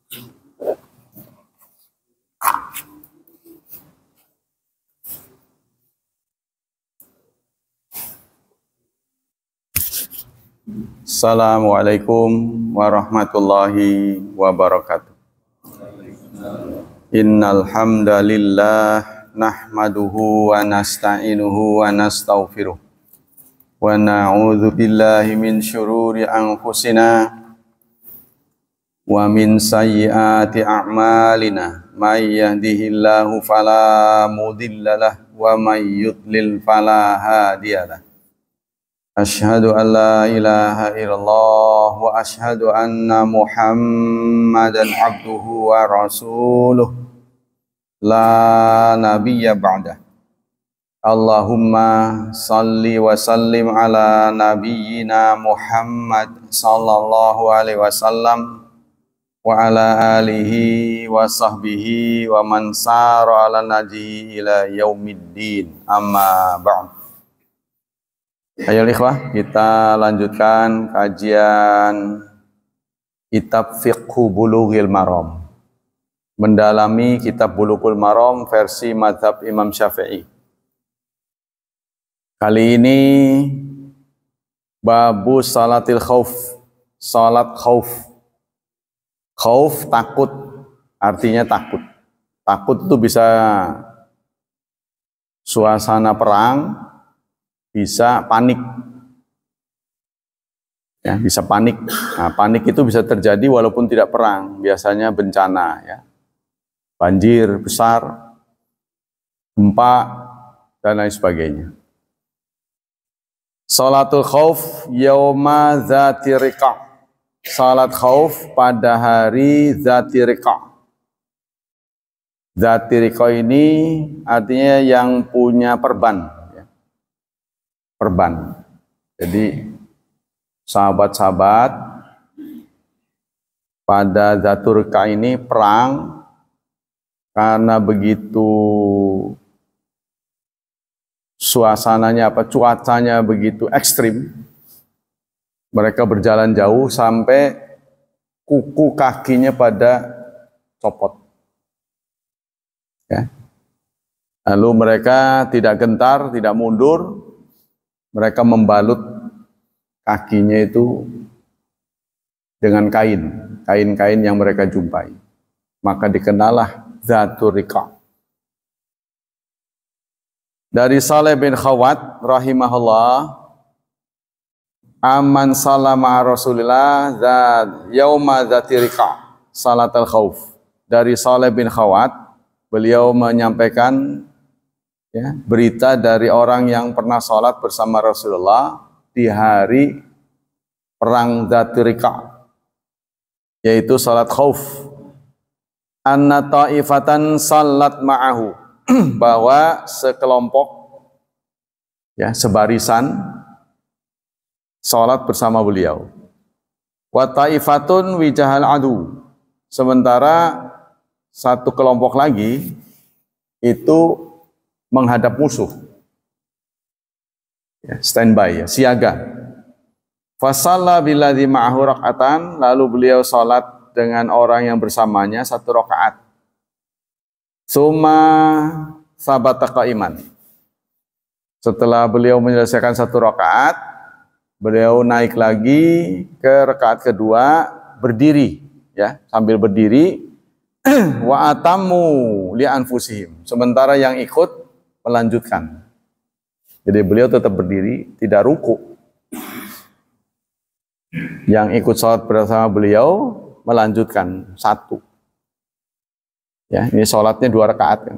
Assalamualaikum warahmatullahi wabarakatuh. Innal hamdalillah nahmaduhu wa nasta'inuhu wa nastaghfiruh wa na'udzu billahi min syururi anfusina wa min sayyiati a'malina may yahdihillahu fala mudhillalah wa may yudlil fala hadiyalah. Asyhadu an la ilaha illallah wa asyhadu anna Muhammadan abduhu wa rasuluh la nabiyya ba'dah. Allahumma salli wa sallim ala nabiyyina Muhammad sallallahu alaihi wasallam wa ala alihi wa sahbihi wa man sara ala naji ila yaumiddin, amma ba'd. Ayo ikhwah, kita lanjutkan kajian kitab Fiqhu Bulughil Maram, mendalami kitab Bulughul Maram versi mazhab Imam Syafi'i. Kali ini babu salatil khauf, salat khauf. Khauf takut, artinya takut. Takut itu bisa suasana perang, bisa panik, ya, bisa panik. Nah, panik itu bisa terjadi walaupun tidak perang, biasanya bencana, ya, banjir besar, gempa, dan lain sebagainya. Salatul khauf yauma dzati riqa'. Salat khauf pada hari dzati riqa'. Dzati riqa' ini artinya yang punya perban. Perban. Jadi sahabat-sahabat pada Dzatur Riqa' ini perang karena begitu suasananya cuacanya begitu ekstrim. Mereka berjalan jauh sampai kuku kakinya pada copot. Ya. Lalu mereka tidak gentar, tidak mundur. Mereka membalut kakinya itu dengan kain-kain yang mereka jumpai. Maka dikenallah Dzatur Riqa'. Dari Saleh bin Khawat rahimahullah, aman salama Rasulillah yauma dzati riqa' salatul khauf. Dari Saleh bin Khawat, beliau menyampaikan, ya, berita dari orang yang pernah sholat bersama Rasulullah di hari perang Dzatur Riqa', yaitu sholat khauf. Anna ta'ifatan salat ma'ahu, bahwa sekelompok, ya, sebarisan sholat bersama beliau. Wa ta'ifatun wijahal adu, sementara satu kelompok lagi itu menghadap musuh, ya, standby, ya, siaga. Fasalla billadzi ma'ahu rak'atan, lalu beliau salat dengan orang yang bersamanya satu rakaat. Summa sabata qa'iman. Setelah beliau menyelesaikan satu rakaat, beliau naik lagi ke rakaat kedua, berdiri, ya, sambil berdiri. Wa atamu li anfusihim, sementara yang ikut melanjutkan. Jadi beliau tetap berdiri, tidak ruku. Yang ikut sholat bersama beliau melanjutkan satu. Ya, ini sholatnya 2 rakaat kan.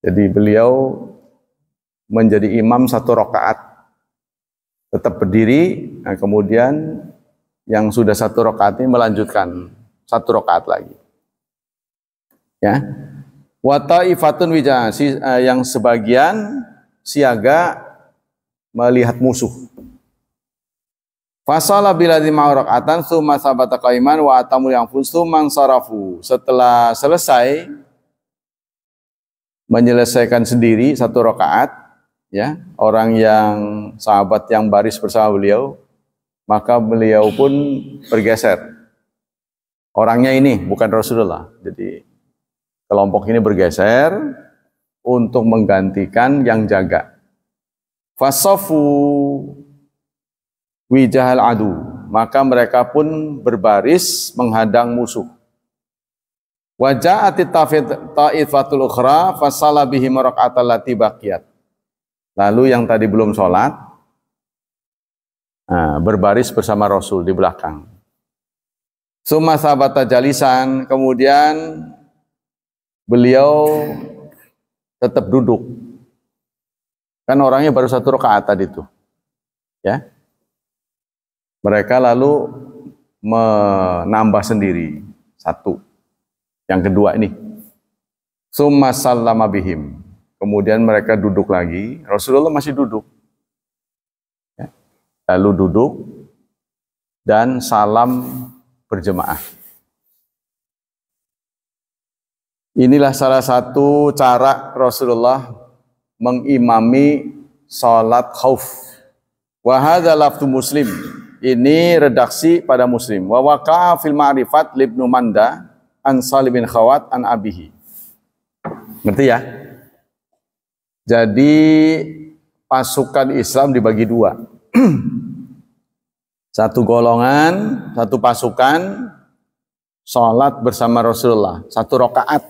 Jadi beliau menjadi imam 1 rakaat, tetap berdiri. Nah, kemudian yang sudah 1 rakaat ini melanjutkan 1 rakaat lagi. Ya. Wa ta'ifatun wijah, yang sebagian siaga melihat musuh. Fasala biladzi ma'rakatan tsumma sabata qaiman wa atamu yang fusuman sarafu. Setelah selesai menyelesaikan sendiri 1 rakaat, ya, orang yang sahabat yang baris bersama beliau, maka beliau pun bergeser Orangnya ini bukan Rasulullah. Jadi kelompok ini bergeser untuk menggantikan yang jaga. Fasafu wijahal adu, maka mereka pun berbaris menghadang musuh. Waja'atit ta'ifatul ukhra fasalla bihim raka'atal lati baqiyat. Lalu yang tadi belum sholat berbaris bersama Rasul di belakang. Summa sabata jalisan, kemudian beliau tetap duduk. Kan orangnya baru 1 rakaat tadi itu. Ya. Mereka lalu menambah sendiri 1. Yang kedua ini. Summa sallama bihim. Kemudian mereka duduk lagi. Rasulullah masih duduk. Ya. Lalu duduk dan salam berjemaah. Inilah salah satu cara Rasulullah mengimami salat khauf. Wa hadza lafzu Muslim. Ini redaksi pada Muslim. Wa waqa'a fil ma'rifat libnu Manda an Salim bin Khawat an abihi. Ngerti ya? Jadi pasukan Islam dibagi 2. Satu golongan, satu pasukan sholat bersama Rasulullah 1 rakaat.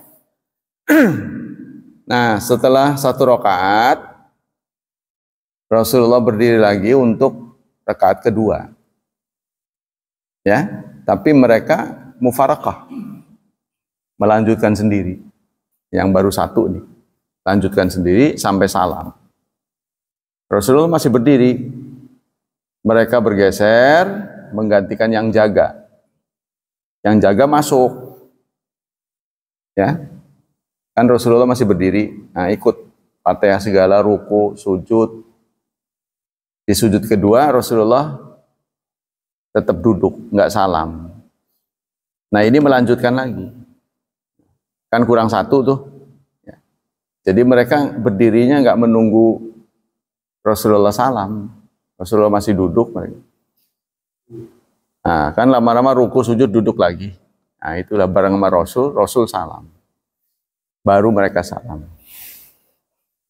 Nah, setelah 1 rakaat Rasulullah berdiri lagi untuk rakaat kedua. Ya, tapi mereka mufarakah, melanjutkan sendiri. Yang baru 1 nih, lanjutkan sendiri sampai salam. Rasulullah masih berdiri. Mereka bergeser menggantikan yang jaga. Yang jaga masuk. Ya. Kan Rasulullah masih berdiri. Nah, ikut Fatihah segala, ruku, sujud. Di sujud kedua Rasulullah tetap duduk, nggak salam. Nah, ini melanjutkan lagi. Kan kurang 1 tuh. Ya. Jadi mereka berdirinya nggak menunggu Rasulullah salam. Rasulullah masih duduk. Nah, kan lama-lama ruku sujud duduk lagi. Nah, itulah bareng sama Rasul, Rasul salam. Baru mereka salam.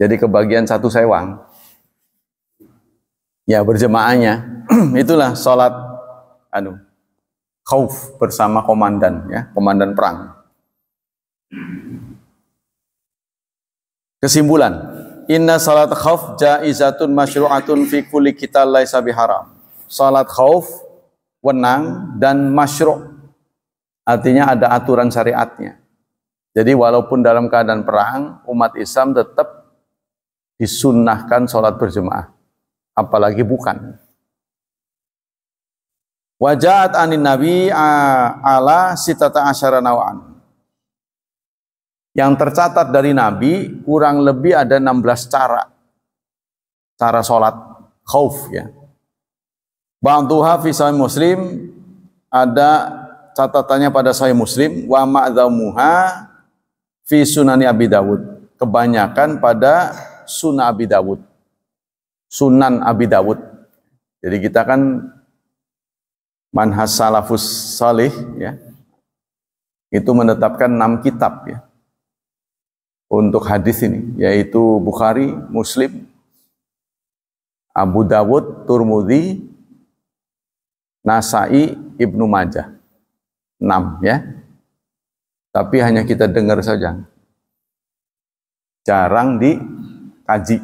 Jadi kebagian 1 sewang. Ya, berjemaahnya. Itulah sholat khauf bersama komandan, ya, komandan perang. Kesimpulan, inna salat khauf jaizatun masyru'atun fi kulli qital laisa biharam. Salat khauf wenang dan masyru'. Artinya ada aturan syariatnya. Jadi walaupun dalam keadaan perang, umat Islam tetap disunnahkan salat berjemaah. Apalagi bukan. Wajahat anin nabi ala sitata asyara naw'an. Yang tercatat dari Nabi kurang lebih ada 16 cara sholat khauf, ya. Ba'duha fi sahih Muslim, ada catatannya pada sahih Muslim, wa ma'dhamuha fi sunani Abi Dawud. Kebanyakan pada sunan Abi Dawud. Sunan Abi Dawud. Jadi kita kan manhaj salafus salih, ya. Itu menetapkan 6 kitab, ya. Untuk hadis ini, yaitu Bukhari, Muslim, Abu Dawud, Turmudi, Nasai, Ibnu Majah. 6, ya. Tapi hanya kita dengar saja. Jarang dikaji.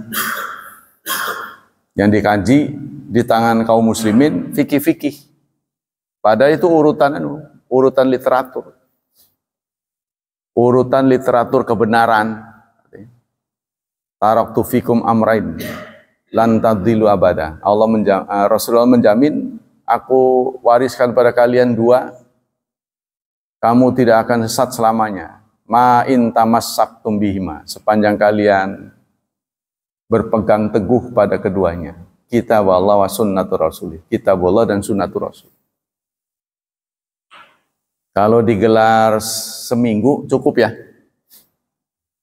Yang dikaji di tangan kaum muslimin fikih-fikih. Padahal itu urutan literatur. Urutan literatur kebenaran. Taraktu fikum amrain lan tadillu abada. Rasulullah menjamin, aku wariskan pada kalian 2, kamu tidak akan sesat selamanya. Ma in tamassaktum bihima, sepanjang kalian berpegang teguh pada keduanya. Kitabullah wa sunnatur rasul. Kitabullah dan sunnatur rasul. Kalau digelar seminggu cukup, ya.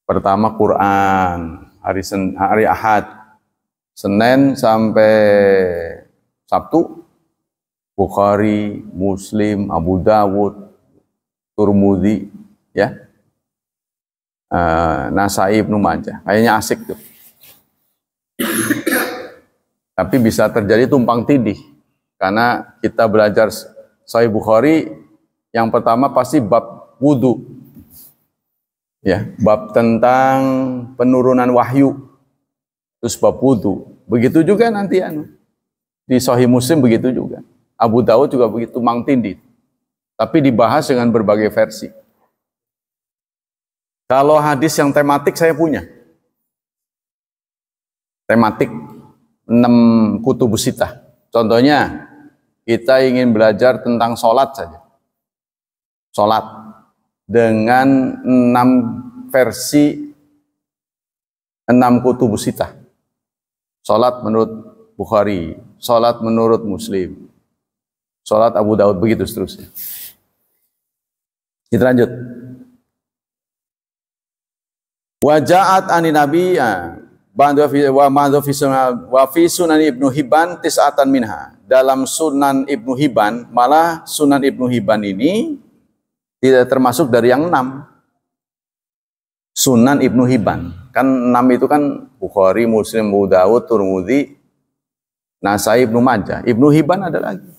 Pertama Quran, hari Ahad, Senin sampai Sabtu, Bukhari, Muslim, Abu Dawud, Turmudi, ya, Nasai, Ibnu Majah. Kayaknya asik tuh. Tapi bisa terjadi tumpang tindih karena kita belajar Sahih Bukhari yang pertama pasti bab wudu, ya, bab tentang penurunan wahyu, terus bab wudu. Begitu juga nanti di Sahih Muslim begitu juga. Abu Daud juga begitu tumpang tindih. Tapi dibahas dengan berbagai versi. Kalau hadis yang tematik saya punya. Tematik 6 kutubus sittah. Contohnya, kita ingin belajar tentang sholat saja. Sholat dengan 6 versi, 6 kutubus sittah. Sholat menurut Bukhari, sholat menurut Muslim, sholat Abu Daud, begitu seterusnya. Kita lanjut. Waja'at ani Nabi wa fi sunan Ibnu Hibban tis'atan minha. Dalam sunan Ibnu Hibban, malah sunan Ibnu Hibban ini tidak termasuk dari yang 6. Sunan Ibnu Hibban. Kan 6 itu kan Bukhari, Muslim, Abu Daud, Turmudi, Nasai, Ibnu Majah. Ibnu Hibban ada lagi.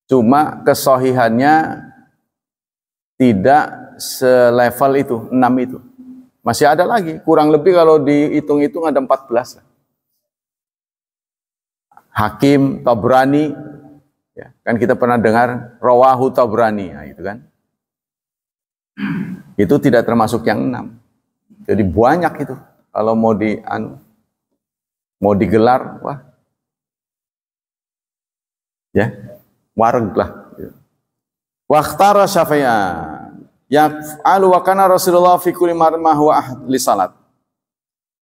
Cuma kesahihannya tidak selevel itu, 6 itu. Masih ada lagi, kurang lebih kalau dihitung-hitung ada 14. Hakim, Tabrani, ya, kan kita pernah dengar Rawahu Tabrani, nah, itu kan. Itu tidak termasuk yang 6. Jadi banyak itu. Kalau mau digelar, wah, ya, wareg lah. Wakhtara Syafi'an. Yaf'alu wa kana Rasulullah fi kulli marmah wa ahli salat.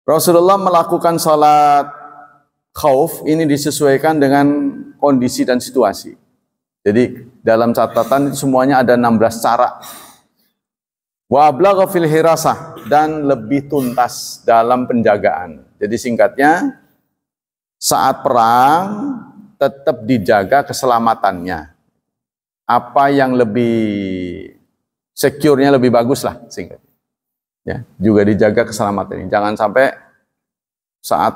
Rasulullah melakukan salat khauf ini disesuaikan dengan kondisi dan situasi. Jadi dalam catatan semuanya ada 16 cara. Wa ablagha fil hirasah, dan lebih tuntas dalam penjagaan. Jadi singkatnya, saat perang tetap dijaga keselamatannya. Apa yang lebih secure-nya lebih bagus lah singkatnya. Ya, juga dijaga keselamatan ini. Jangan sampai saat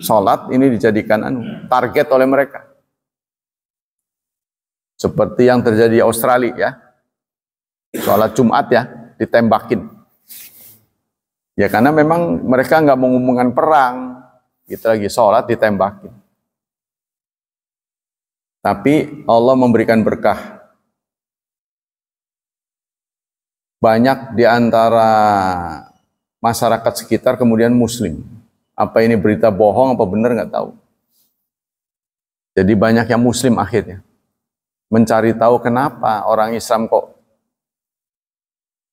sholat ini dijadikan target oleh mereka. Seperti yang terjadi di Australia, ya. Sholat Jumat, ya, ditembakin. Ya karena memang mereka nggak mengumumkan perang. Kita lagi sholat ditembakin. Tapi Allah memberikan berkah. Banyak di antara masyarakat sekitar kemudian Muslim. Apa ini berita bohong, apa benar nggak tahu. Jadi banyak yang Muslim akhirnya. Mencari tahu kenapa orang Islam kok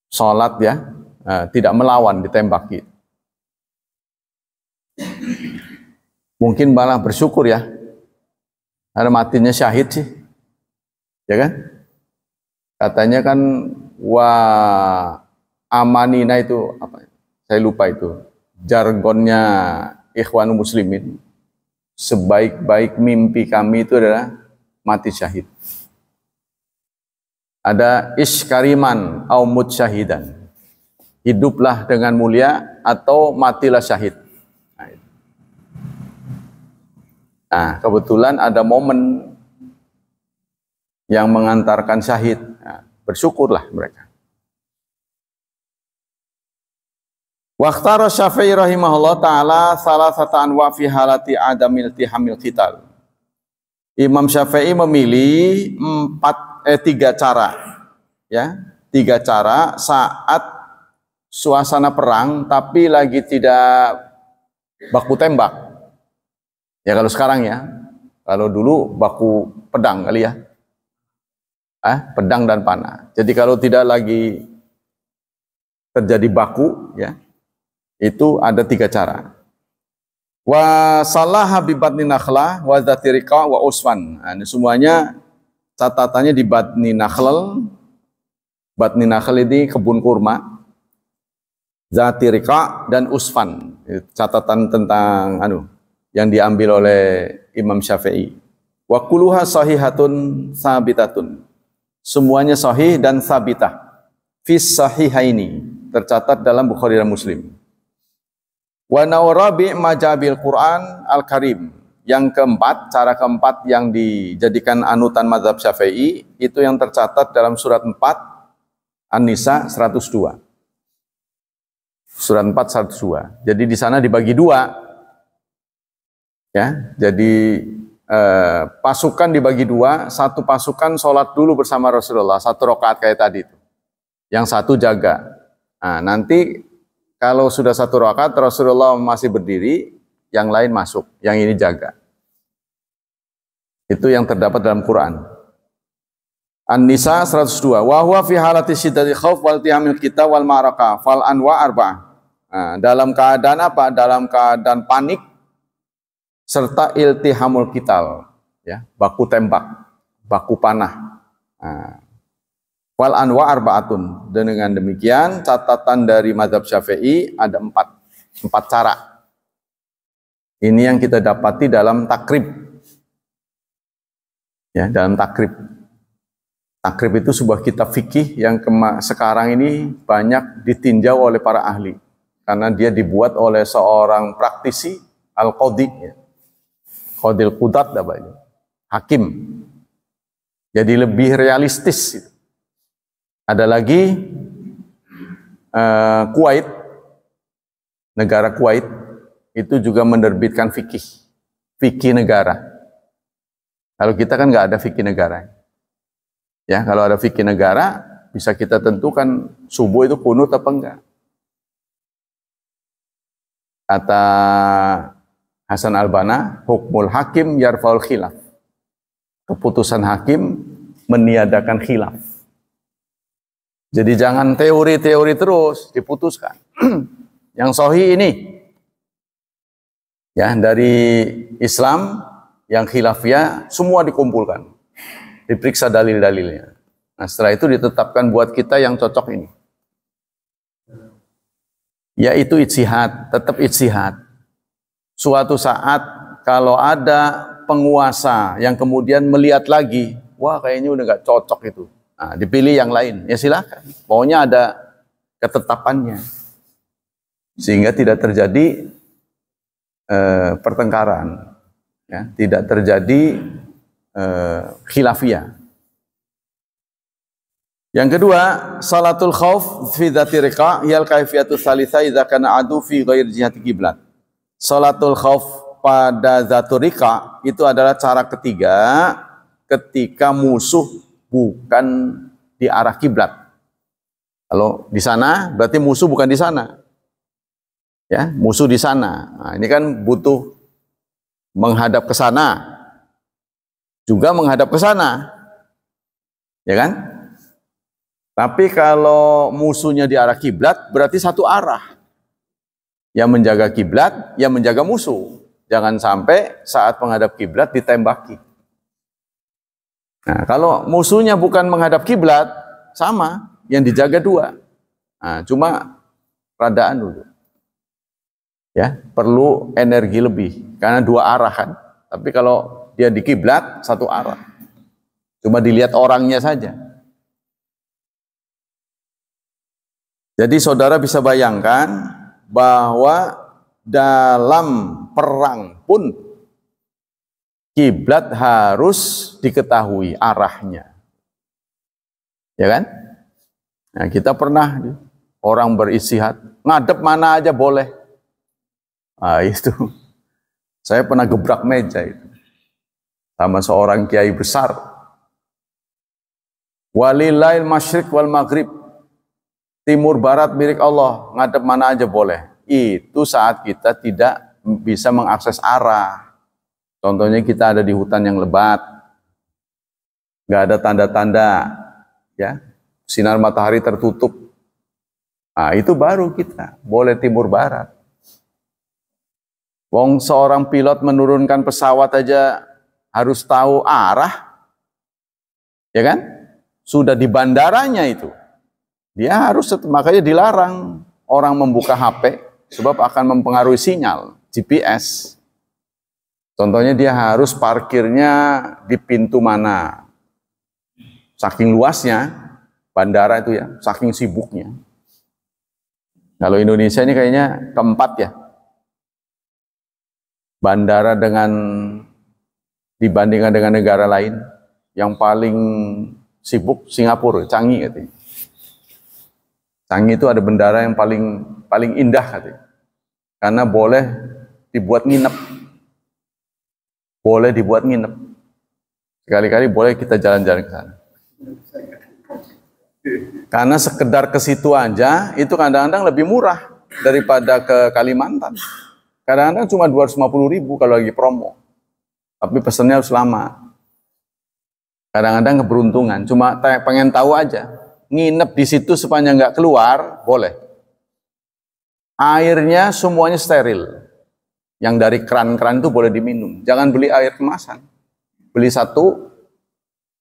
sholat, ya, tidak melawan, ditembaki. Mungkin malah bersyukur, ya. Karena matinya syahid sih. Ya kan? Katanya kan amanina itu apa? Saya lupa itu. Jargonnya Ikhwanul Muslimin. Sebaik-baik mimpi kami itu adalah mati syahid. Ada iskariman au mut syahidan. Hiduplah dengan mulia atau matilah syahid. Nah, kebetulan ada momen yang mengantarkan syahid. Nah, bersyukurlah mereka. Waqtara Syafi'i rahimahullah ta'ala salasata anwa fi halati adamil tihamil qital. Imam Syafi'i memilih 3 cara. Ya, 3 cara saat suasana perang tapi lagi tidak baku tembak. Ya kalau sekarang, ya. Kalau dulu baku pedang kali, ya. Pedang dan panah. Jadi kalau tidak lagi terjadi baku, ya, itu ada 3 cara. Wa salaha bi batni nakhlah wa dzati riqa wa usfan. Nah, ini semuanya catatannya di batni nakhl. Batni nakhl ini kebun kurma. Dzati riqa dan usfan. Catatan tentang yang diambil oleh Imam Syafi'i. Wa kulluha sahihatun sabitatun. semuanya sahih dan sabitah. Fis sahihaini, tercatat dalam Bukhari dan Muslim. Wa nawrabi majabil Quran al-Karim. Yang keempat, cara keempat yang dijadikan anutan mazhab Syafi'i itu yang tercatat dalam surat 4 An-Nisa 102. Surat 4 102. Jadi di sana dibagi dua. Ya, jadi pasukan dibagi dua, satu pasukan sholat dulu bersama Rasulullah, 1 rakaat kayak tadi itu. Yang satu jaga. Nah, nanti kalau sudah 1 rakaat Rasulullah masih berdiri, yang lain masuk, yang ini jaga. Itu yang terdapat dalam Quran. An-Nisa 102. Wa huwa fi halati syiddati khauf wal tihamil kita wal ma'raka fal anwa arba'ah. Nah, dalam keadaan apa? Dalam keadaan panik serta iltihamul qital, ya, baku tembak, baku panah. Nah, wal anwa arba'atun. Dan dengan demikian catatan dari mazhab Syafi'i ada 4 cara. Ini yang kita dapati dalam takrib. Ya, dalam takrib. Takrib itu sebuah kitab fikih yang sekarang ini banyak ditinjau oleh para ahli. Karena dia dibuat oleh seorang praktisi al-qadhi. Ya. Qadil Qudat, hakim. Jadi lebih realistis. Ada lagi Kuwait, negara Kuwait, itu juga menerbitkan fikih negara. Kalau kita kan nggak ada fikih negara. Ya, kalau ada fikih negara, bisa kita tentukan subuh itu kunut apa enggak. Kata Hasan Al-Banna, hukmul hakim yarfaul khilaf. Keputusan hakim meniadakan khilaf. Jadi jangan teori-teori terus diputuskan. Yang sahih ini. Ya, dari Islam yang khilafiyah semua dikumpulkan. Diperiksa dalil-dalilnya. Nah, setelah itu ditetapkan buat kita yang cocok ini. Yaitu ijtihad, tetap ijtihad. Suatu saat kalau ada penguasa yang kemudian melihat lagi, wah kayaknya udah nggak cocok itu. Nah, dipilih yang lain, ya silakan. Pokoknya ada ketetapannya. Sehingga tidak terjadi pertengkaran. Ya, tidak terjadi khilafiyah. Yang kedua, salatul khauf fi dzati riqa yal kaifiyatu tsalitsah idza kana adu fi ghairi jihati qiblat. Salatul khauf pada dzatul riqa itu adalah cara ketiga ketika musuh bukan di arah kiblat. Kalau di sana berarti musuh bukan di sana. Ya, musuh di sana. Nah, ini kan butuh menghadap ke sana, juga menghadap ke sana, ya kan? Tapi kalau musuhnya di arah kiblat, berarti satu arah. Yang menjaga kiblat, yang menjaga musuh. Jangan sampai saat menghadap kiblat ditembaki. Nah, kalau musuhnya bukan menghadap kiblat, sama, yang dijaga dua. Nah, cuma radaan dulu. Ya, perlu energi lebih karena dua arah kan. Tapi kalau dia di kiblat satu arah. Cuma dilihat orangnya saja. Jadi saudara bisa bayangkan bahwa dalam perang pun kiblat harus diketahui arahnya. Ya kan? Nah, kita pernah orang beristihad, ngadep mana aja boleh. Ah, itu saya pernah gebrak meja itu sama seorang kiai besar. Walillail masyriq wal maghrib, timur barat milik Allah, ngadep mana aja boleh. Itu saat kita tidak bisa mengakses arah. Contohnya kita ada di hutan yang lebat, nggak ada tanda-tanda, ya, sinar matahari tertutup. Nah, itu baru kita boleh timur barat. Wong seorang pilot menurunkan pesawat aja harus tahu arah, ya kan? Sudah di bandaranya itu, dia harus, makanya dilarang orang membuka HP sebab akan mempengaruhi sinyal GPS. Contohnya dia harus parkirnya di pintu mana, Saking luasnya bandara itu ya, saking sibuknya. Kalau Indonesia ini kayaknya keempat ya. Bandara dibandingkan dengan negara lain, yang paling sibuk Singapura, Changi katanya. Changi itu ada bandara yang paling indah katanya. Karena boleh dibuat nginep. Boleh dibuat nginep. Sekali-kali boleh kita jalan-jalan ke sana. Karena sekedar ke situ aja itu kadang-kadang lebih murah daripada ke Kalimantan. Kadang-kadang cuma 250.000 kalau lagi promo. Tapi pesannya harus lama. Kadang-kadang keberuntungan. Cuma pengen tahu aja. Nginep di situ sepanjang nggak keluar, boleh. Airnya semuanya steril. Yang dari keran-keran itu boleh diminum. Jangan beli air kemasan. Beli satu,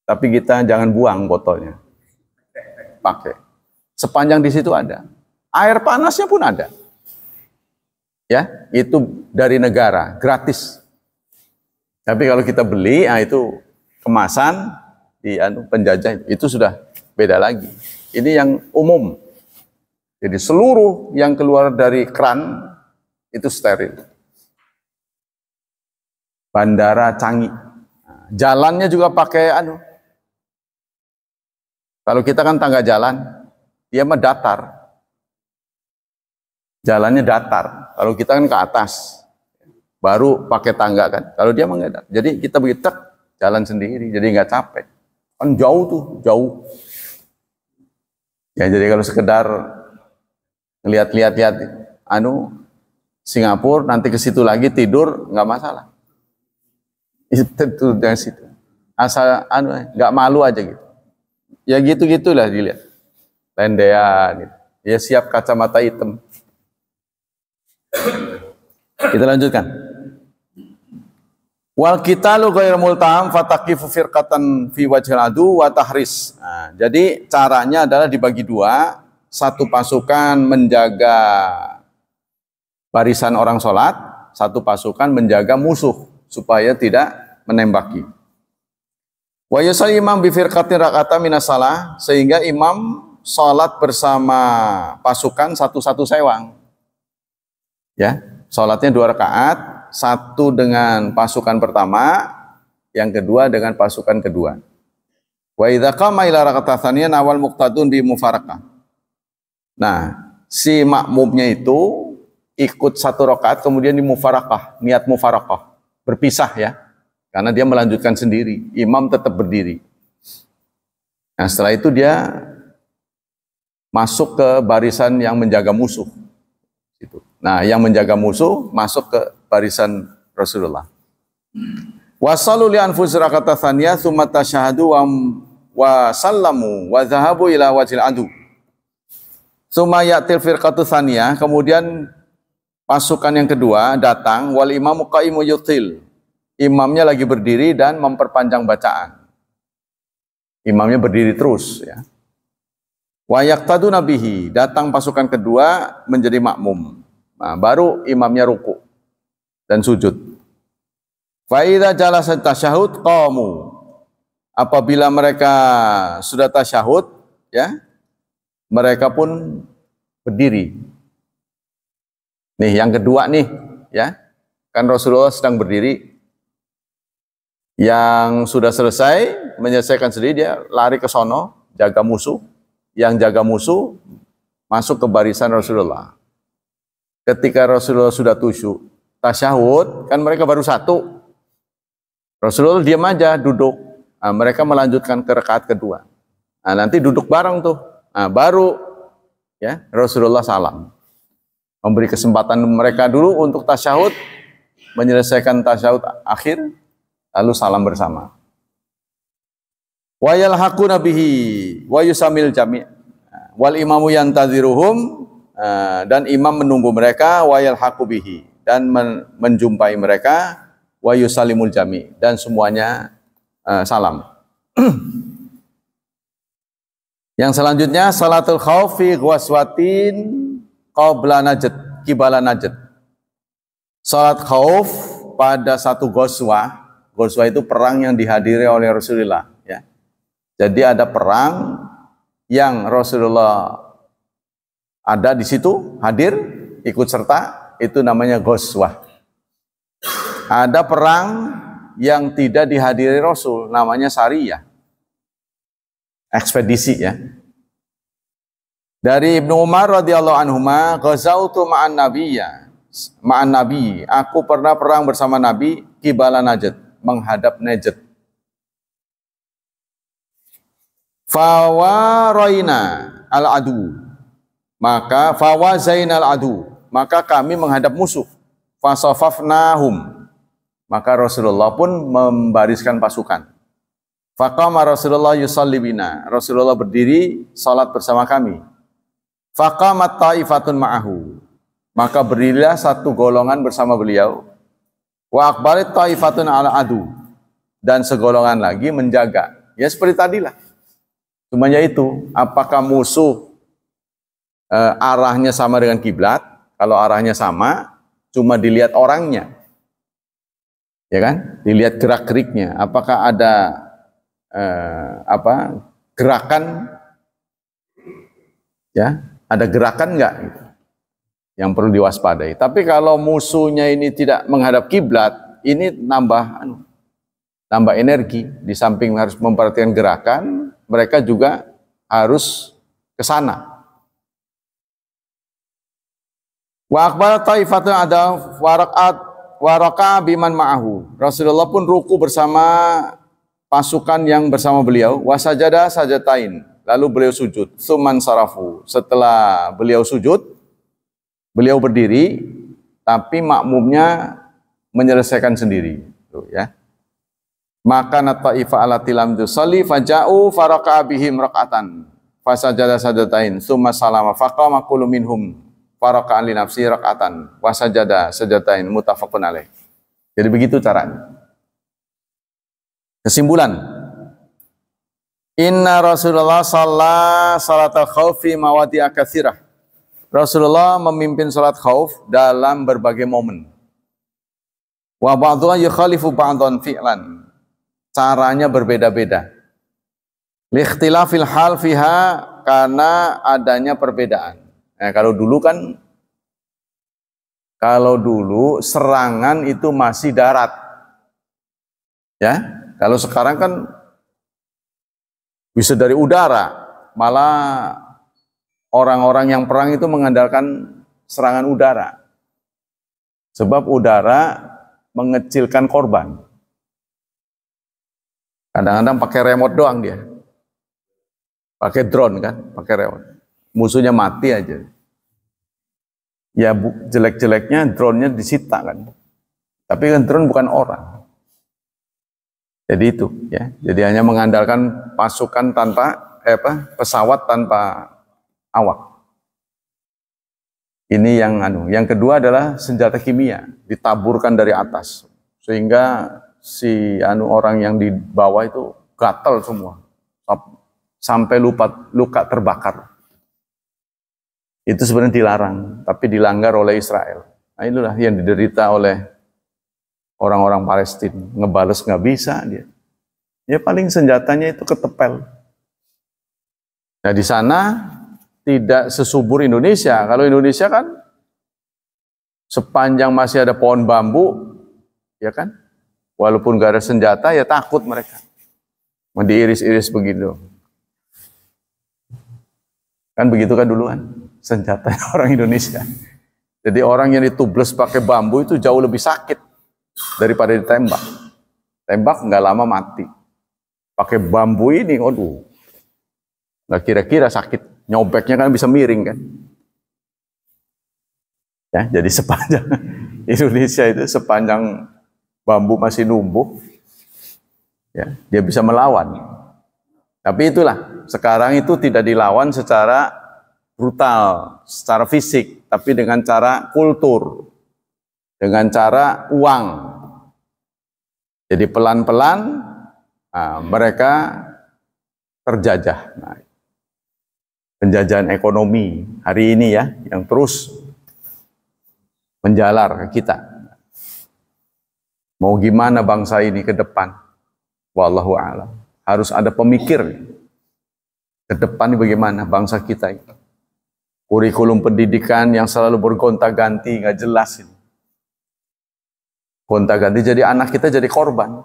tapi kita jangan buang botolnya. Pakai. Sepanjang di situ ada. Air panasnya pun ada. Ya, itu dari negara, gratis. Tapi kalau kita beli, itu kemasan di penjajah itu sudah beda lagi. Ini yang umum. Jadi seluruh yang keluar dari keran itu steril. Bandara Changi. Jalannya juga pakai Kalau kita kan tangga jalan, dia mah datar. Jalannya datar. Kalau kita kan ke atas, baru pakai tangga kan. Kalau dia mah enggak. Jadi kita begitu jalan sendiri, jadi nggak capek. Kan jauh tuh, jauh. Ya jadi kalau sekedar lihat-lihat Singapura, nanti ke situ lagi tidur nggak masalah. Itu dari situ. Asal nggak malu aja gitu. Ya gitu-gitulah dilihat. Lendean gitu. Ya siap kacamata hitam. Kita lanjutkan. Wal qitalu ghairu multaham fataqifu firqatan fi wajhil adu wa tahris. Nah, jadi caranya adalah dibagi dua, satu pasukan menjaga barisan orang sholat, satu pasukan menjaga musuh supaya tidak menembaki. Wa yusalli imam bi firqatin rak'atan minas shalah, sehingga imam sholat bersama pasukan satu-satu sewang. Ya, sholatnya 2 rakaat, satu dengan pasukan pertama, yang kedua dengan pasukan kedua. Wa idza qama ila raka'at tsaniyah awal muqtadun bi mufarakah. Nah, si makmumnya itu ikut 1 rakaat kemudian di mufarakah, niat mufarakah, berpisah ya. Karena dia melanjutkan sendiri, imam tetap berdiri. Nah, setelah itu dia masuk ke barisan yang menjaga musuh. Nah, yang menjaga musuh masuk ke barisan Rasulullah. Wasallu li anfusihim raka'atan tsaniyah tsumma tasyahadu wa sallamu wa dhahabu ila wajhil adu. Tsumma ya'til firqatu tsaniyah, kemudian pasukan yang kedua datang wal imamu qaimu yutil. Imamnya lagi berdiri dan memperpanjang bacaan. Imamnya berdiri terus ya. Wa yaqtaduna bihi, datang pasukan kedua menjadi makmum. Nah, baru imamnya ruku dan sujud. Fa idza jalasa tasyahud qamu. Apabila mereka sudah tasyahud ya, mereka pun berdiri. Nih yang kedua nih ya. Kan Rasulullah sedang berdiri. Yang sudah selesai menyelesaikan sendiri dia lari ke sono jaga musuh. Yang jaga musuh masuk ke barisan Rasulullah. Ketika Rasulullah sudah tasyahud, kan mereka baru satu. Rasulullah diam aja, duduk. Nah, mereka melanjutkan ke rakaat kedua. Nah, nanti duduk bareng tuh. Nah, baru ya Rasulullah salam. Memberi kesempatan mereka dulu untuk tasyahud, menyelesaikan tasyahud akhir, lalu salam bersama. Wa yalhaquna bihi wa yusamil jami' wal imamu yantaziruhum, dan imam menunggu mereka, wa yalhaqu bihi, dan menjumpai mereka, wa yusalimul jami', dan semuanya salam. Yang selanjutnya salatul khauf fi ghazwatin qabla Najd, qibala Najd. Salat khauf pada satu ghazwah. Ghazwah itu perang yang dihadiri oleh Rasulullah ya. Jadi ada perang yang Rasulullah ada di situ, hadir, ikut serta, itu namanya ghazwah. Ada perang yang tidak dihadiri Rasul, namanya sariyah, ekspedisi ya. Dari Ibnu Umar radhiyallahu anhuma, ghazautu ma'an nabi, aku pernah perang bersama Nabi qibala Najd, menghadap Najd. Fawaraina al-adu, maka fawazainal adu, maka kami menghadap musuh. Fasafafnahum, maka Rasulullah pun membariskan pasukan. Faqama Rasulullah yusalli bina, Rasulullah berdiri salat bersama kami. Faqamat ta'ifatun ma'ahu, maka berdirilah satu golongan bersama beliau. Wa aqbalit ta'ifatun ala adu, dan segolongan lagi menjaga. Ya seperti tadilah. Cuma itu, apakah musuh arahnya sama dengan kiblat? Kalau arahnya sama, cuma dilihat orangnya. Ya kan? Dilihat gerak-geriknya. Apakah ada gerakan, ya, ada gerakan enggak gitu, yang perlu diwaspadai. Tapi kalau musuhnya ini tidak menghadap kiblat, ini nambah energi. Di samping harus memperhatikan gerakan, mereka juga harus ke sana. Wa aqbala taifatun ada waraka biman ma'ahu. Rasulullah pun ruku bersama pasukan yang bersama beliau. Wasajada sajatain, lalu beliau sujud. Suman sarafu, setelah beliau sujud, beliau berdiri, tapi makmumnya menyelesaikan sendiri. Tuh, ya. Maka nataifa alati lam tusalli faja'u faraka bihim raka'atan fasajada sajatain summa salama faqama kullu minhum faraka'an li nafsi raka'atan wasajada sajatain muttafaqun alaih. Jadi begitu caranya. Kesimpulan, inna Rasulullah shalla salatal khaufi mawadi'a katsirah. Rasulullah memimpin salat khauf dalam berbagai momen. Wa ba'dhuha yukhalifu ba'dhan fi'lan. Caranya berbeda-beda. Likhtilafil hal fiha, karena adanya perbedaan. Nah, kalau dulu serangan itu masih darat. Ya, kalau sekarang kan bisa dari udara. Malah orang-orang yang perang itu mengandalkan serangan udara. Sebab udara mengecilkan korban. Kadang-kadang pakai remote doang dia. Pakai drone kan, pakai remote. Musuhnya mati aja. Ya jelek-jeleknya drone-nya disita kan. Tapi kan drone bukan orang. Jadi itu ya. Jadi hanya mengandalkan pasukan tanpa pesawat tanpa awak. Ini yang kedua adalah senjata kimia ditaburkan dari atas sehingga si orang yang di bawah itu gatal semua sampai luka terbakar. Itu sebenarnya dilarang, tapi dilanggar oleh Israel. Nah, inilah yang diderita oleh orang-orang Palestina. Ngebales nggak bisa dia. Ya paling senjatanya itu ketepel. Nah di sana tidak sesubur Indonesia. Kalau Indonesia kan sepanjang masih ada pohon bambu, ya kan? Walaupun gak ada senjata, ya takut mereka. Mau diiris-iris begitu. Kan begitu kan duluan senjata orang Indonesia. Jadi orang yang ditubles pakai bambu itu jauh lebih sakit daripada ditembak. Tembak nggak lama mati. Pakai bambu ini, aduh, nggak kira-kira sakit. Nyobeknya kan bisa miring kan. Ya, jadi sepanjang Indonesia itu sepanjang bambu masih numbuh, ya, dia bisa melawan. Tapi itulah, sekarang itu tidak dilawan secara brutal, secara fisik, tapi dengan cara kultur, dengan cara uang. Jadi pelan-pelan mereka terjajah. Nah, penjajahan ekonomi hari ini ya, yang terus menjalar ke kita. Mau gimana bangsa ini ke depan? Wallahu a'lam. Harus ada pemikir ke depan bagaimana bangsa kita ini. Kurikulum pendidikan yang selalu bergonta-ganti, nggak jelas ini. Gonta-ganti, jadi anak kita jadi korban.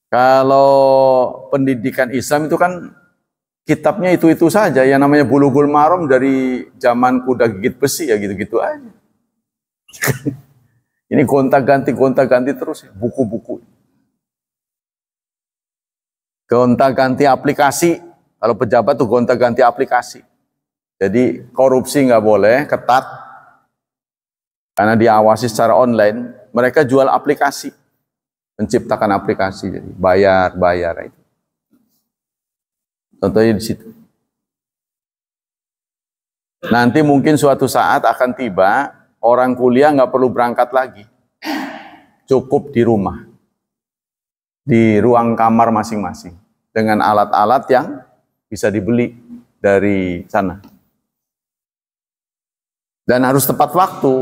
Kalau pendidikan Islam itu kan kitabnya itu-itu saja, yang namanya Bulughul Maram dari zaman kuda gigit besi ya gitu-gitu aja. Ini gonta-ganti terus ya, buku-buku. Gonta-ganti aplikasi, kalau pejabat tuh gonta-ganti aplikasi. Jadi korupsi nggak boleh, ketat, karena diawasi secara online. Mereka jual aplikasi, menciptakan aplikasi, jadi bayar itu. Contohnya di situ. Nanti mungkin suatu saat akan tiba, orang kuliah nggak perlu berangkat lagi, cukup di rumah, di ruang kamar masing-masing, dengan alat-alat yang bisa dibeli dari sana. Dan harus tepat waktu,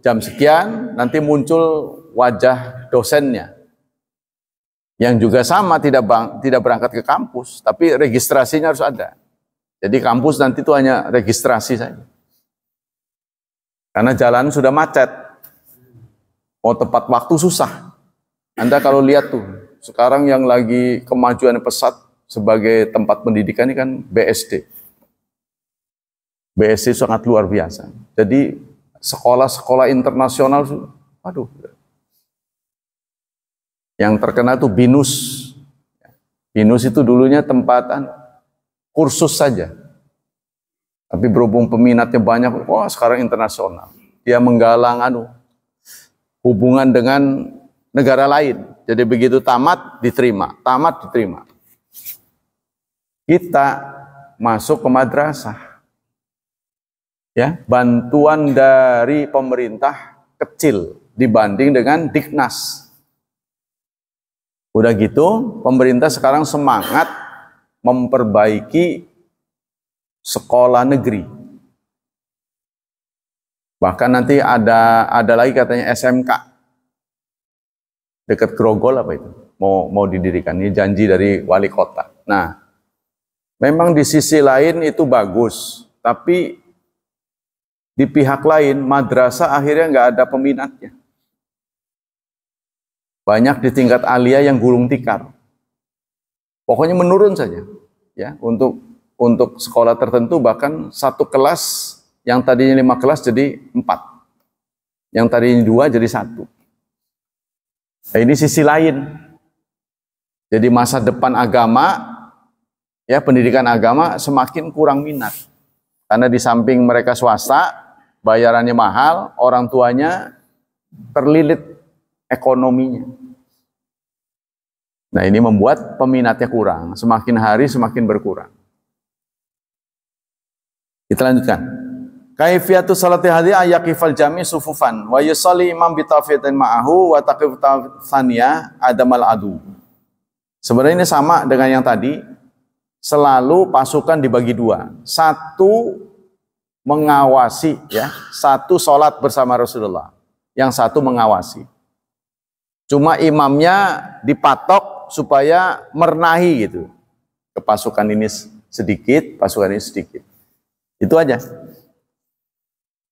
jam sekian nanti muncul wajah dosennya yang juga sama tidak berangkat ke kampus, tapi registrasinya harus ada. Jadi kampus nanti itu hanya registrasi saja. Karena jalan sudah macet. Mau tepat waktu susah. Anda kalau lihat tuh, sekarang yang lagi kemajuan pesat sebagai tempat pendidikan ini kan BSD. BSD sangat luar biasa. Jadi sekolah-sekolah internasional, aduh. Yang terkenal itu BINUS. BINUS itu dulunya tempat kursus saja. Tapi berhubung peminatnya banyak, wah sekarang internasional. Dia menggalang hubungan dengan negara lain. Jadi begitu tamat diterima, tamat diterima. Kita masuk ke madrasah. Ya, bantuan dari pemerintah kecil dibanding dengan Diknas. Udah gitu, pemerintah sekarang semangat memperbaiki sekolah negeri. Bahkan nanti ada lagi katanya SMK dekat Grogol apa itu mau didirikan. Ini janji dari wali kota. Nah, memang di sisi lain itu bagus, tapi di pihak lain madrasah akhirnya nggak ada peminatnya. Banyak di tingkat aliyah yang gulung tikar. Pokoknya menurun saja. Ya, untuk sekolah tertentu bahkan satu kelas yang tadinya 5 kelas jadi 4. Yang tadinya 2 jadi 1. Nah, ini sisi lain. Jadi masa depan agama, ya pendidikan agama semakin kurang minat. Karena di samping mereka swasta, bayarannya mahal, orang tuanya terlilit ekonominya. Nah, ini membuat peminatnya kurang. Semakin hari semakin berkurang. Kita lanjutkan. Kaifiyatu salati hadhi ayaqifal jami sufufan wa yusalli imam bitafiyatin ma'ahu wa taqif tsaniyah adamal adu. Sebenarnya ini sama dengan yang tadi. Selalu pasukan dibagi 2. Satu mengawasi, ya, satu sholat bersama Rasulullah, yang satu mengawasi. Cuma imamnya dipatok supaya merenahi gitu. Ke pasukan ini sedikit, pasukan ini sedikit. Itu aja.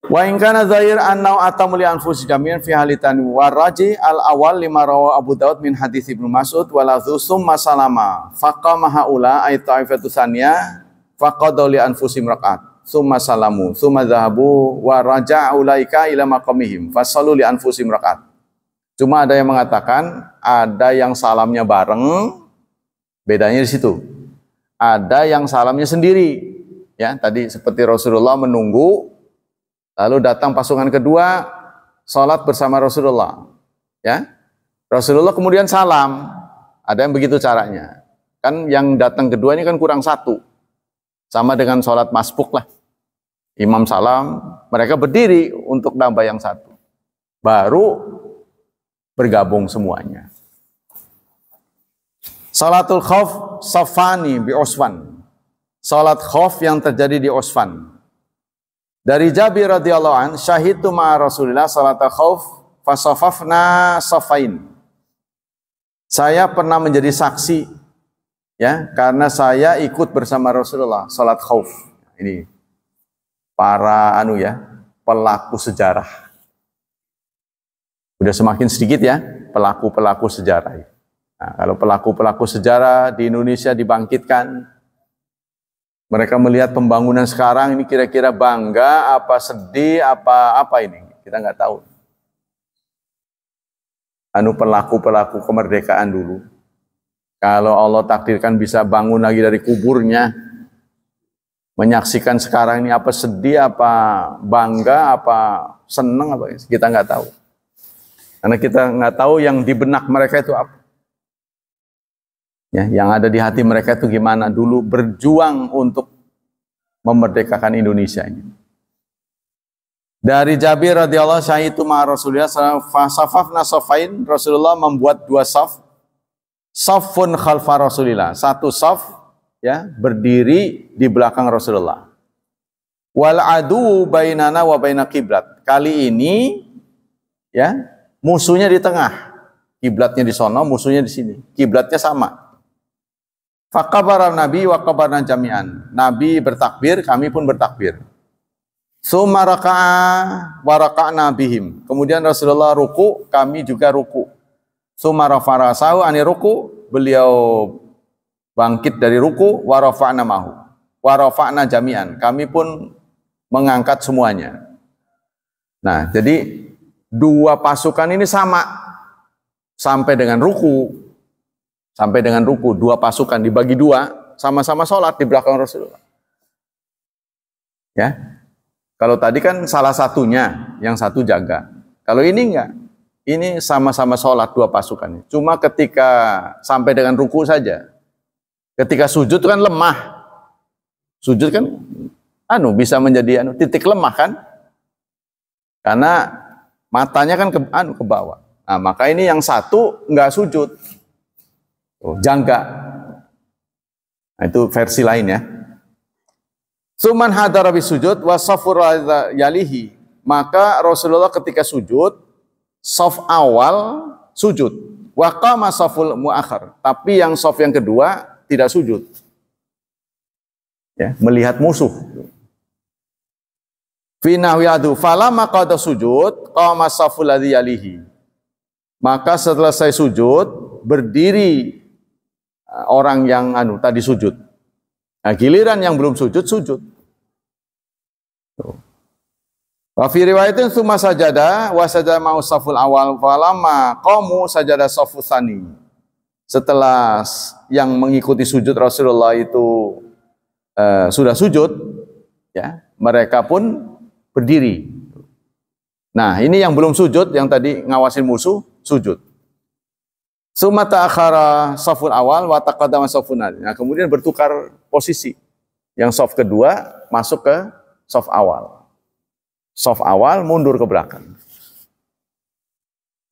Wa in kana dzahir annau atamul anfus jami'an fi halitan waraji al awal lima rawa Abu Daud min hadits Ibnu Mas'ud wala summa salama faqama haula ay ta'ifatu tsaniyah faqadu li anfusim raqat summa salamu summa dhahabu wa raja'a ulaika ila maqamihim fasallu li anfusim raqat. Cuma ada yang mengatakan ada yang salamnya bareng, bedanya di situ. Ada yang salamnya sendiri. Ya, tadi seperti Rasulullah menunggu, lalu datang pasukan kedua, sholat bersama Rasulullah. Ya, Rasulullah kemudian salam. Ada yang begitu caranya. Kan yang datang kedua ini kan kurang 1. Sama dengan sholat masbuk lah. Imam salam, mereka berdiri untuk nambah yang 1. Baru bergabung semuanya. Salatul khauf safani bi Usfan. Salat khauf yang terjadi di Usfan. Dari Jabir radhiyallahu an, syahidtu ma'a Rasulillah salatul khauf fasafafna safain. Saya pernah menjadi saksi, ya, karena saya ikut bersama Rasulullah salat khauf. Ini para pelaku sejarah. Udah semakin sedikit ya pelaku-pelaku sejarah. Nah, kalau pelaku-pelaku sejarah di Indonesia dibangkitkan, mereka melihat pembangunan sekarang ini kira-kira bangga, apa sedih, apa ini, kita nggak tahu. Pelaku-pelaku kemerdekaan dulu, kalau Allah takdirkan bisa bangun lagi dari kuburnya, menyaksikan sekarang ini apa sedih, apa bangga, apa seneng, apa kita nggak tahu. Karena kita nggak tahu yang di benak mereka itu apa. Ya, yang ada di hati mereka itu gimana dulu berjuang untuk memerdekakan Indonesia ini. Dari Jabir radhiyallahu anhu itu ma Rasulullah fasafafna safain, Rasulullah membuat dua saf. Safun khalfa Rasulillah, satu saf ya berdiri di belakang Rasulullah. Wal adu bainana wa baina kiblat. Kali ini ya musuhnya di tengah. Kiblatnya di sono, musuhnya di sini. Kiblatnya sama. Faqabara Nabi wa qabarna jami'an. Nabi bertakbir, kami pun bertakbir. Summa raka'a wa raka'na bihim. Kemudian Rasulullah ruku, kami juga ruku. Summa rafa'asahu ani ruku, beliau bangkit dari ruku, wa rafa'na mahu. Wa rafa'na jami'an. Kami pun mengangkat semuanya. Nah, jadi dua pasukan ini sama sampai dengan ruku. Sampai dengan ruku, dua pasukan dibagi dua, sama-sama sholat di belakang Rasulullah. Ya. Kalau tadi kan salah satunya, yang satu jaga. Kalau ini enggak. Ini sama-sama sholat dua pasukan. Cuma ketika sampai dengan ruku saja. Ketika sujud kan lemah. Sujud kan bisa menjadi titik lemah kan? Karena matanya kan ke bawah. Nah, maka ini yang satu enggak sujud. Jangka. Nah, itu versi lain ya. Suman hadara bis sujud wa safur yalihi. Maka Rasulullah ketika sujud, saf awal sujud. Wa qama saful muakhar. Tapi yang saf yang kedua tidak sujud. Ya, melihat musuh. Fi nahwi adu falamma qada sujud qama saful ladzi yalihi. Maka setelah saya sujud, berdiri orang yang tadi sujud. Nah, giliran yang belum sujud, sujud. Wa fi riwayatin tsumma sajada wa sajada ma'u saful awal falamma qamu sajada safus tsani. Setelah yang mengikuti sujud Rasulullah itu sudah sujud, ya, mereka pun berdiri. Nah, ini yang belum sujud, yang tadi ngawasin musuh, sujud. Summa ta'akhara saful awal wa taqaddama safun. Nah, kemudian bertukar posisi. Yang saf kedua masuk ke saf awal. Saf awal mundur ke belakang.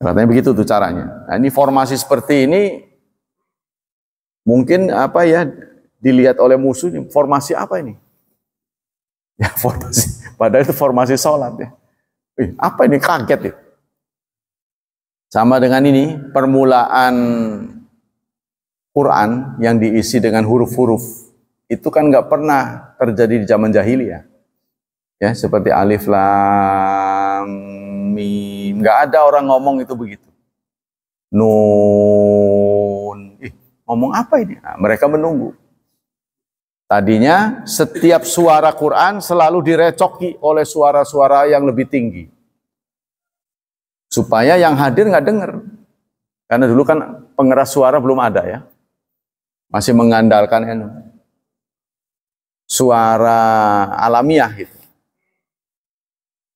Katanya begitu tuh caranya. Nah, ini formasi seperti ini mungkin dilihat oleh musuh, formasi apa ini? Ya, formasi. Padahal itu formasi sholat ya. Apa ini, kaget ya? Sama dengan ini, permulaan Quran yang diisi dengan huruf-huruf, itu kan nggak pernah terjadi di zaman jahiliyah. Ya, seperti alif, lam, mim. Nggak ada orang ngomong itu begitu. Nun. Ngomong apa ini? Nah, mereka menunggu. Tadinya setiap suara Quran selalu direcoki oleh suara-suara yang lebih tinggi. Supaya yang hadir nggak dengar. Karena dulu kan pengeras suara belum ada ya. Masih mengandalkan suara alamiah gitu.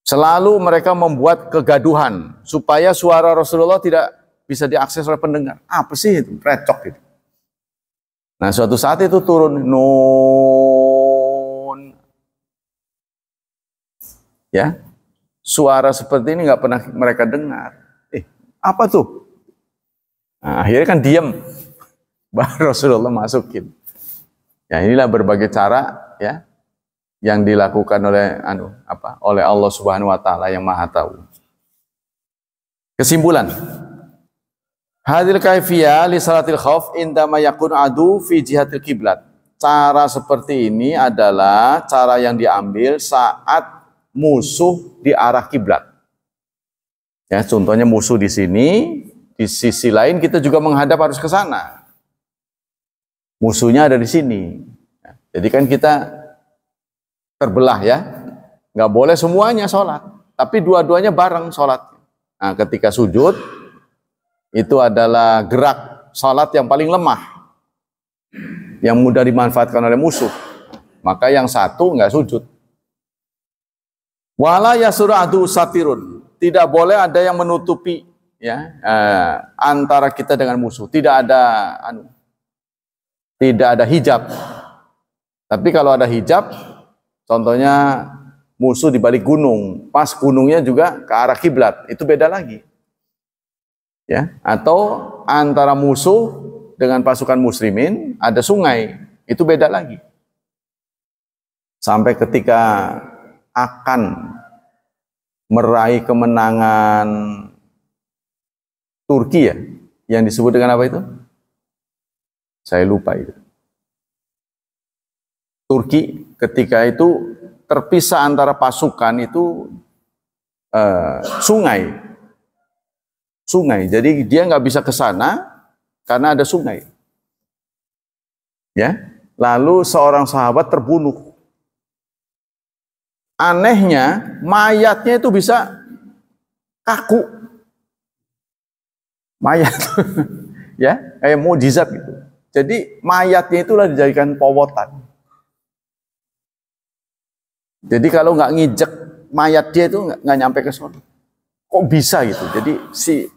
Selalu mereka membuat kegaduhan supaya suara Rasulullah tidak bisa diakses oleh pendengar. Apa sih itu? Recok gitu. Nah, suatu saat itu turun nun. Ya. Suara seperti ini nggak pernah mereka dengar. Apa tuh? Nah, akhirnya kan diam. Baru Rasulullah masukin. Ya, inilah berbagai cara ya yang dilakukan oleh oleh Allah Subhanahu wa taala yang Maha tahu. Kesimpulan. Hadil kaifiyah li salatil khauf indama yakun adu fi jihatil kiblat. Cara seperti ini adalah cara yang diambil saat musuh di arah kiblat. Ya, contohnya musuh di sini, di sisi lain kita juga menghadap harus ke sana. Musuhnya ada di sini. Jadi kan kita terbelah ya. Nggak boleh semuanya sholat, tapi dua-duanya bareng sholat. Nah, ketika sujud, itu adalah gerak sholat yang paling lemah, yang mudah dimanfaatkan oleh musuh. Maka yang satu nggak sujud. Wala yasuradu satirun, tidak boleh ada yang menutupi ya antara kita dengan musuh. Tidak ada hijab. Tapi kalau ada hijab, contohnya musuh di balik gunung, pas gunungnya juga ke arah kiblat, itu beda lagi. Ya, atau antara musuh dengan pasukan muslimin ada sungai, itu beda lagi. Sampai ketika akan meraih kemenangan Turki ya, yang disebut dengan apa itu? Saya lupa itu. Turki ketika itu terpisah antara pasukan itu sungai. Jadi dia nggak bisa ke sana karena ada sungai. Ya, lalu seorang sahabat terbunuh. Anehnya, mayatnya itu bisa kaku. Mayat, ya, kayak mukjizat gitu. Jadi mayatnya itulah dijadikan powotan. Jadi kalau nggak ngijek mayat dia itu nggak nyampe ke sana. Kok bisa gitu? Jadi si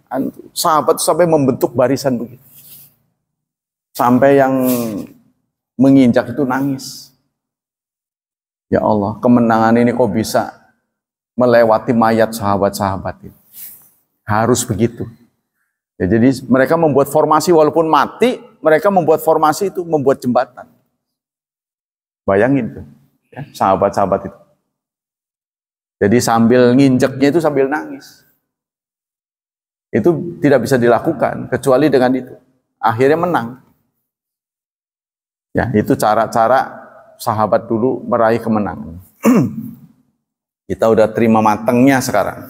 sahabat sampai membentuk barisan begitu. Sampai yang menginjak itu nangis. Ya Allah, kemenangan ini kok bisa melewati mayat sahabat-sahabat itu. Harus begitu. Ya, jadi mereka membuat formasi walaupun mati, mereka membuat formasi itu, membuat jembatan. Bayangin tuh, ya, sahabat-sahabat itu. Jadi sambil nginjeknya itu sambil nangis. Itu tidak bisa dilakukan kecuali dengan itu. Akhirnya menang. Ya, itu cara-cara sahabat dulu meraih kemenangan. Kita udah terima matengnya sekarang.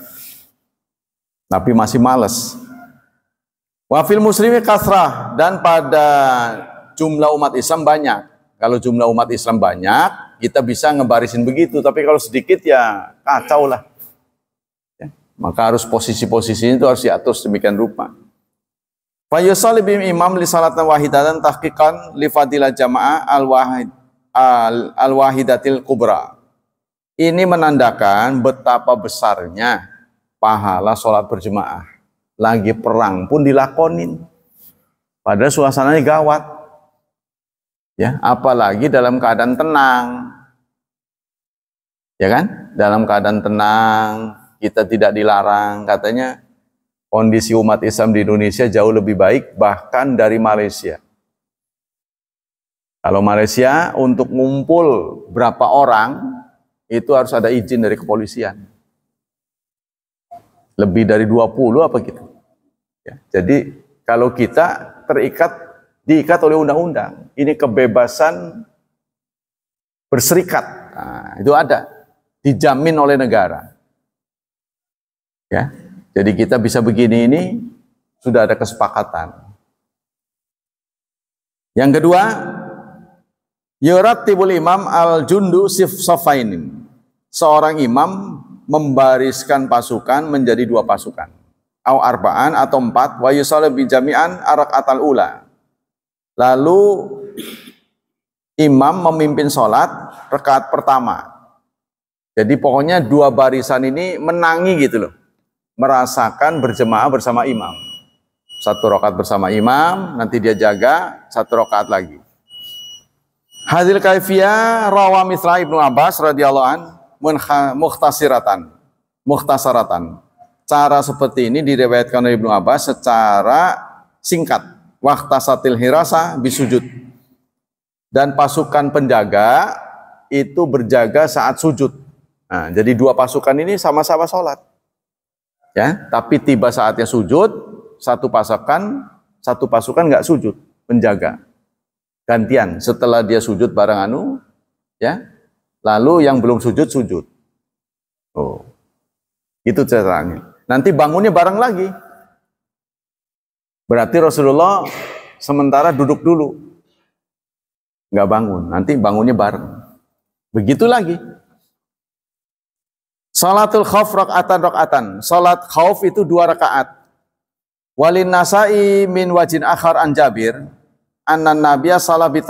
Tapi masih males. Wa fil muslimi kasrah, dan pada jumlah umat Islam banyak. Kalau jumlah umat Islam banyak, kita bisa ngebarisin begitu. Tapi kalau sedikit ya kacau lah. Ya, maka harus posisi-posisinya itu harus diatur sedemikian rupa. Fa yusalli bihim imam li salatan wahidatan tahqiqan li fadilah jamaah al-wahidatil kubra. Ini menandakan betapa besarnya pahala sholat berjemaah. Lagi perang pun dilakonin. Padahal suasananya gawat. Ya, apalagi dalam keadaan tenang. Ya kan? Dalam keadaan tenang, kita tidak dilarang. Katanya kondisi umat Islam di Indonesia jauh lebih baik bahkan dari Malaysia. Kalau Malaysia untuk ngumpul berapa orang itu harus ada izin dari kepolisian. Lebih dari 20 apa gitu. Ya, jadi kalau kita diikat oleh undang-undang. Ini kebebasan berserikat. Nah, itu ada. Dijamin oleh negara. Ya, jadi kita bisa begini ini sudah ada kesepakatan. Yang kedua, yurattibul imam al-jundu safainin. Seorang imam membariskan pasukan menjadi 2 pasukan. Au arba'an atau 4, wa yusalli bi jami'an raka'atal ula. Lalu imam memimpin sholat rakaat pertama. Jadi pokoknya 2 barisan ini menangi gitu loh. Merasakan berjemaah bersama imam. 1 rakaat bersama imam, nanti dia jaga 1 rakaat lagi. Hadil kaifiyah rawa mithla Ibnu Abbas radhiyallahu an mukhtasaratan. Cara seperti ini diriwayatkan oleh Ibnu Abbas secara singkat. Waqtasatil hirasa bisujud. Dan pasukan penjaga itu berjaga saat sujud. Nah, jadi 2 pasukan ini sama-sama sholat. Ya, tapi tiba saatnya sujud, satu pasukan nggak sujud, penjaga. Gantian, setelah dia sujud bareng ya, lalu yang belum sujud, sujud. Oh, itu ceritanya. Nanti bangunnya bareng lagi. Berarti Rasulullah sementara duduk dulu, nggak bangun. Nanti bangunnya bareng. Begitu lagi. Salatul khauf raka'atan. Salat khauf itu 2 rakaat. Walin Nasa'i min wajin akhar an Jabir anna nabiyya shalla bi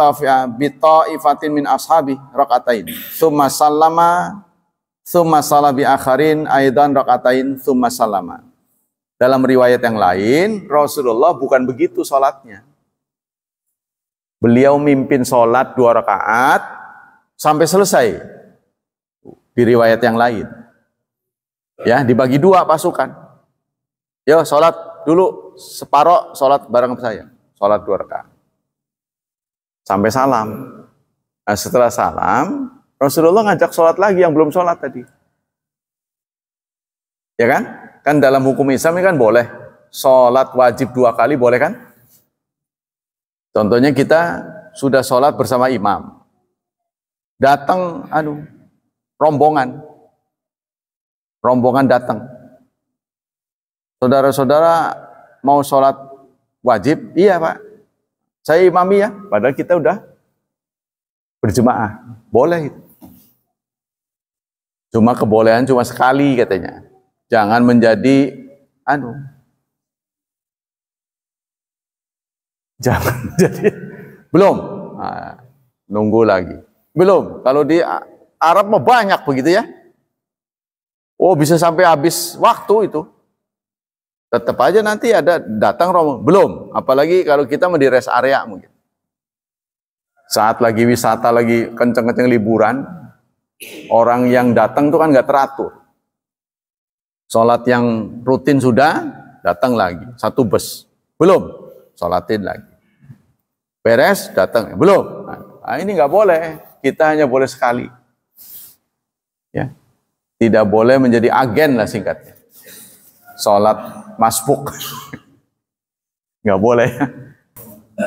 ta'ifatin min ashabi raka'atain. Tsumma shalla bi akharin aidan raka'atain tsumma sallama. Dalam riwayat yang lain, Rasulullah bukan begitu sholatnya. Beliau mimpin sholat 2 rakaat sampai selesai. Di riwayat yang lain. Ya, dibagi 2 pasukan. Yo, sholat dulu separoh, sholat bareng saya. Sholat 2 rakaat. Sampai salam. Nah, setelah salam, Rasulullah ngajak sholat lagi yang belum sholat tadi. Ya kan? Kan dalam hukum Islam ini kan boleh sholat wajib 2 kali, boleh kan? Contohnya kita sudah sholat bersama imam, datang rombongan datang, saudara-saudara mau sholat wajib, iya Pak, saya imami ya, padahal kita udah berjemaah, boleh itu. Cuma kebolehan cuma sekali katanya. Jangan menjadi jangan jadi belum, nunggu lagi. Belum, kalau di Arab mah banyak begitu ya. Oh, bisa sampai habis waktu itu. Tetap aja nanti ada datang rombongan. Belum, apalagi kalau kita mau di rest area mungkin. Saat lagi wisata, lagi kenceng-kenceng liburan, orang yang datang tuh kan nggak teratur. Sholat yang rutin sudah, datang lagi. 1 bus. Belum, sholatin lagi. Beres, datang. Belum. Nah, ini nggak boleh. Kita hanya boleh sekali. Ya. Tidak boleh menjadi agen lah singkatnya. Sholat masbuk. Nggak boleh.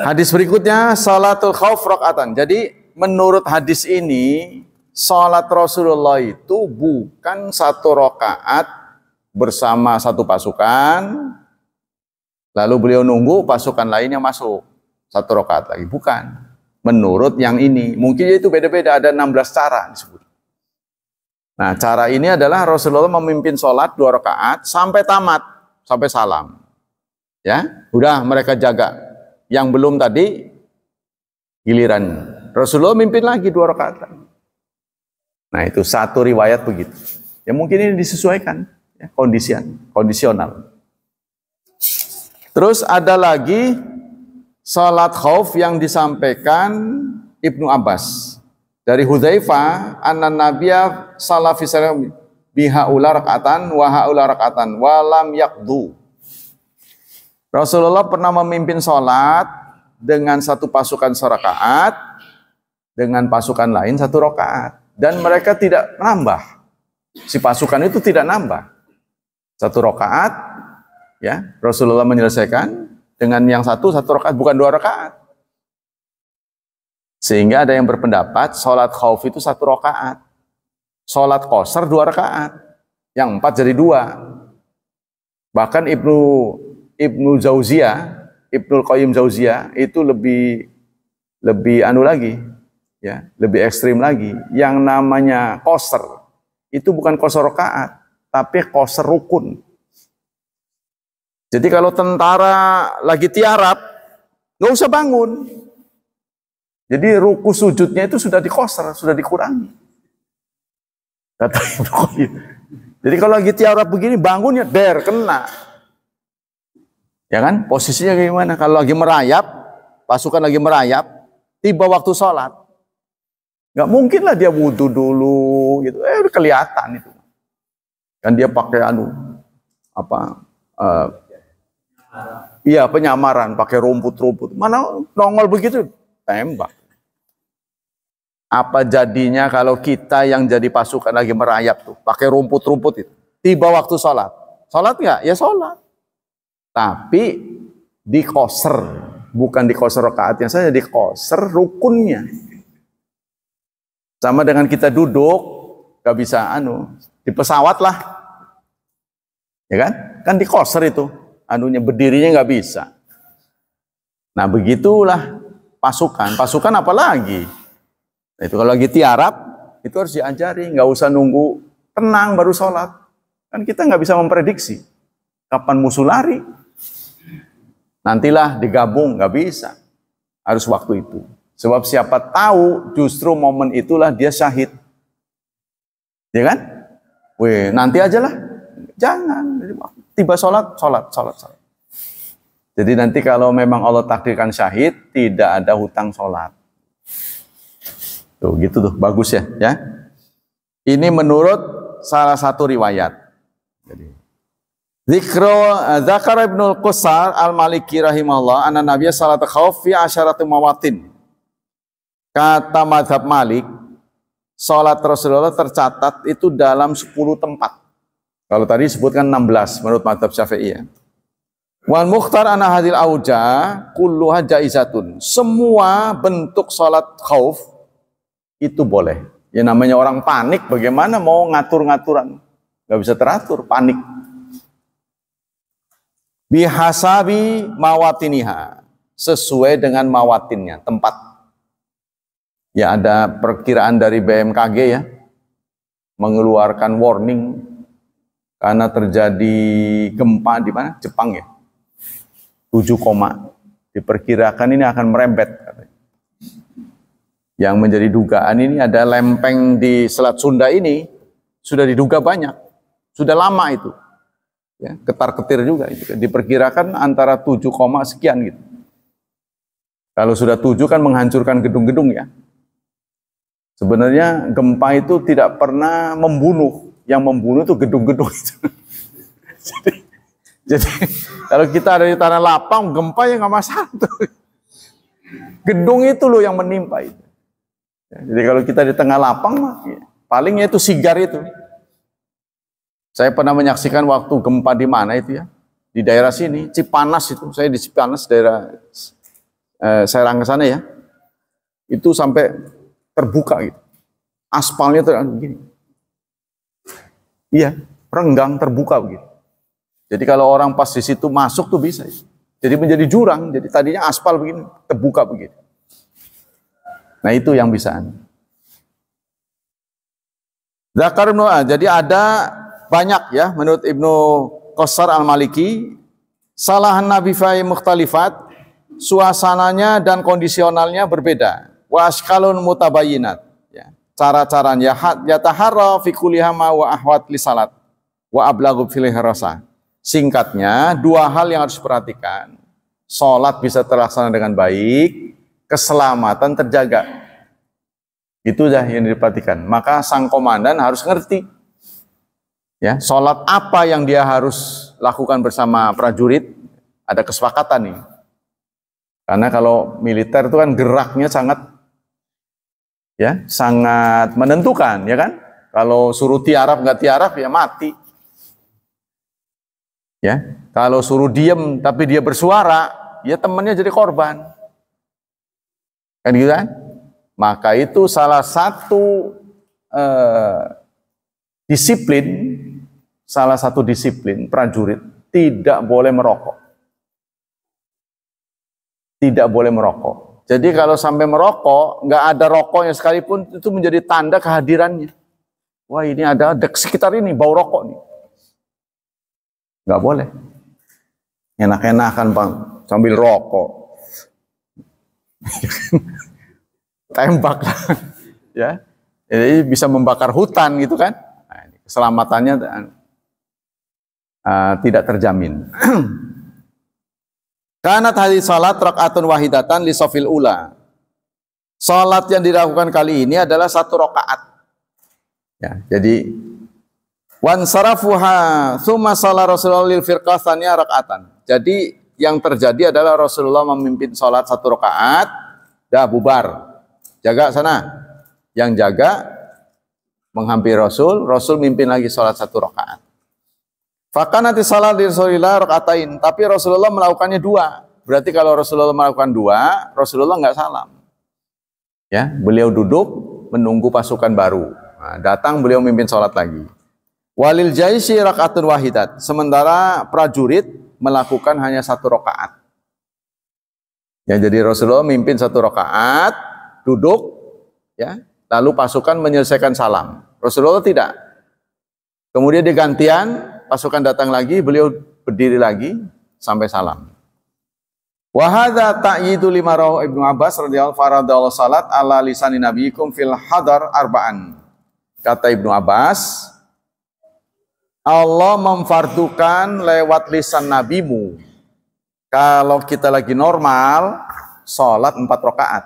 Hadis berikutnya, salatul khauf raka'atan. Jadi menurut hadis ini, sholat Rasulullah itu bukan 1 rakaat bersama 1 pasukan, lalu beliau nunggu pasukan lainnya masuk 1 rakaat lagi. Bukan. Menurut yang ini. Mungkin itu beda-beda, ada 16 cara disebut. Nah, cara ini adalah Rasulullah memimpin sholat 2 rakaat sampai tamat, sampai salam. Ya, udah mereka jaga. Yang belum tadi, giliran. Rasulullah mimpin lagi 2 rakaat. Nah, itu 1 riwayat begitu. Ya mungkin ini disesuaikan. Ya, kondisional. Terus ada lagi salat khauf yang disampaikan Ibnu Abbas dari Hudzaifah, anna nabiyya shalla fi salam biha ula raka'atan wa haula raka'atan wa lam yaqdu. Rasulullah pernah memimpin salat dengan 1 pasukan serakaat, dengan pasukan lain 1 rakaat, dan mereka tidak menambah. Si pasukan itu tidak nambah. 1 rakaat, ya Rasulullah menyelesaikan dengan yang 1 rakaat, bukan 2 rakaat. Sehingga ada yang berpendapat sholat khauf itu 1 rakaat, sholat qasar 2 rakaat, yang 4 jadi 2. Bahkan Ibnu Jauziyah, Ibnu Qayyim Jauziyah itu lebih lagi, ya lebih ekstrim lagi. Yang namanya qasar itu bukan qasar rakaat, tapi qasar rukun. Jadi kalau tentara lagi tiarap, nggak usah bangun. Jadi ruku sujudnya itu sudah diqasar, sudah dikurangi. Kata Ibnu Qayyim. Jadi kalau lagi tiarap begini, bangunnya kena. Ya kan? Posisinya gimana? Kalau lagi merayap, pasukan lagi merayap, tiba waktu sholat, nggak mungkin lah dia wudhu dulu, gitu. Udah kelihatan itu. Kan dia pakai iya penyamaran, pakai rumput-rumput. Mana nongol begitu, tembak. Apa jadinya kalau kita yang jadi pasukan lagi merayap tuh, pakai rumput-rumput itu, tiba waktu sholat, sholat nggak? Ya sholat. Tapi dikoser, bukan dikoser rakaatnya saja, dikoser rukunnya. Sama dengan kita duduk, gak bisa di pesawat lah, ya kan? Kan dikoser itu, berdirinya gak bisa. Nah begitulah pasukan apa lagi? Nah, itu kalau lagi tiarap, itu harus diajari, nggak usah nunggu tenang baru sholat. Kan kita nggak bisa memprediksi kapan musuh lari. Nantilah digabung, nggak bisa. Harus waktu itu. Sebab siapa tahu justru momen itulah dia syahid. Ya kan? Nanti aja lah. Jangan. Tiba sholat. Jadi nanti kalau memang Allah takdirkan syahid, tidak ada hutang sholat. Tuh, gitu tuh, bagus ya. Ini menurut salah satu riwayat. Zakar Ibnul Qusar al-Maliki rahimahullah, anna Nabiya salatu khawf fi asyarati mawatin. Kata mazhab Malik, sholat Rasulullah tercatat itu dalam 10 tempat. Kalau tadi sebutkan 16 menurut mazhab Syafi'i. Wal mukhtar ana hadil auja kulluha jaizatun. Semua bentuk salat khauf itu boleh. Ya namanya orang panik, bagaimana mau ngatur-ngaturan? Gak bisa teratur, panik. Bihasabi mawatiniha, sesuai dengan mawatinnya, tempat. Ya ada perkiraan dari BMKG ya, mengeluarkan warning karena terjadi gempa di mana? Jepang ya. 7, diperkirakan ini akan merembet. Yang menjadi dugaan ini ada lempeng di Selat Sunda ini sudah diduga banyak, sudah lama itu, ya, ketar-ketir juga itu. Diperkirakan antara 7, sekian gitu. Kalau sudah 7 kan menghancurkan gedung-gedung ya. Sebenarnya gempa itu tidak pernah membunuh, yang membunuh itu gedung-gedung itu. Jadi kalau kita ada di tanah lapang, gempa ya nggak masalah tuh. Gedung itu loh yang menimpa itu. Jadi kalau kita di tengah lapang, palingnya itu sigar itu. Saya pernah menyaksikan waktu gempa di mana itu ya, di daerah sini, Cipanas itu. Saya di Cipanas, daerah Serang ke sana ya. Itu sampai terbuka gitu. Aspalnya begini. Iya, renggang terbuka begitu. Jadi kalau orang pas di situ masuk tuh bisa. Jadi menjadi jurang. Jadi tadinya aspal begini, terbuka begitu. Nah itu yang bisa. Zakar Ibnu, jadi ada banyak ya menurut Ibnu Qusar al-Maliki, salahan Nabi fa'i mukhtalifat, suasananya dan kondisionalnya berbeda. Wa ashkalun mutabayinat. Ya. Cara-caranya yataharra fi kulli hama wa ahwat li salat wa ablagu fil hirasa. Singkatnya, 2 hal yang harus diperhatikan. Sholat bisa terlaksana dengan baik, keselamatan terjaga. Itu dah yang diperhatikan. Maka sang komandan harus ngerti. Ya, sholat apa yang dia harus lakukan bersama prajurit, ada kesepakatan nih. Karena kalau militer itu kan geraknya sangat menentukan, ya kan? Kalau suruh tiarap nggak tiarap ya mati. Ya, kalau suruh diem tapi dia bersuara, ya temannya jadi korban. Kan gitu kan? Maka itu salah satu disiplin prajurit, tidak boleh merokok. Tidak boleh merokok. Jadi kalau sampai merokok, nggak ada rokoknya sekalipun, itu menjadi tanda kehadirannya. Wah ini ada sekitar ini bau rokok nih. Nggak boleh. Enak-enakan Bang, sambil rokok. Tembak lah. Ya. Jadi bisa membakar hutan gitu kan. Nah, keselamatannya tidak terjamin. Kanat hadis salat rakaatun wahidatan li safil ula. Salat yang dilakukan kali ini adalah 1 rakaat. Ya, jadi wan sarafuha tsumma shalla Rasulullah lil firqah tsaniyah rakaatan. Jadi yang terjadi adalah Rasulullah memimpin salat 1 rakaat, dah bubar. Jaga sana. Yang jaga menghampiri Rasul mimpin lagi salat 1 rakaat. Fakanati salat di Rasulillah rakaatain, tapi Rasulullah melakukannya 2. Berarti kalau Rasulullah melakukan 2, Rasulullah nggak salam. Ya, beliau duduk menunggu pasukan baru. Nah, datang beliau mimpin salat lagi. Walil jaisi rakaatun wahidat. Sementara prajurit melakukan hanya 1 rakaat. Ya, jadi Rasulullah mimpin 1 rakaat, duduk, ya, lalu pasukan menyelesaikan salam. Rasulullah tidak. Kemudian digantian, pasukan datang lagi, beliau berdiri lagi sampai salam. Wa hadza ta'yidu lima rawu Ibnu Abbas radhiyallahu faradallahu salat ala lisani nabiyikum fil hadar arba'an. Kata Ibnu Abbas, Allah memfardukan lewat lisan nabimu. Kalau kita lagi normal, salat 4 rakaat.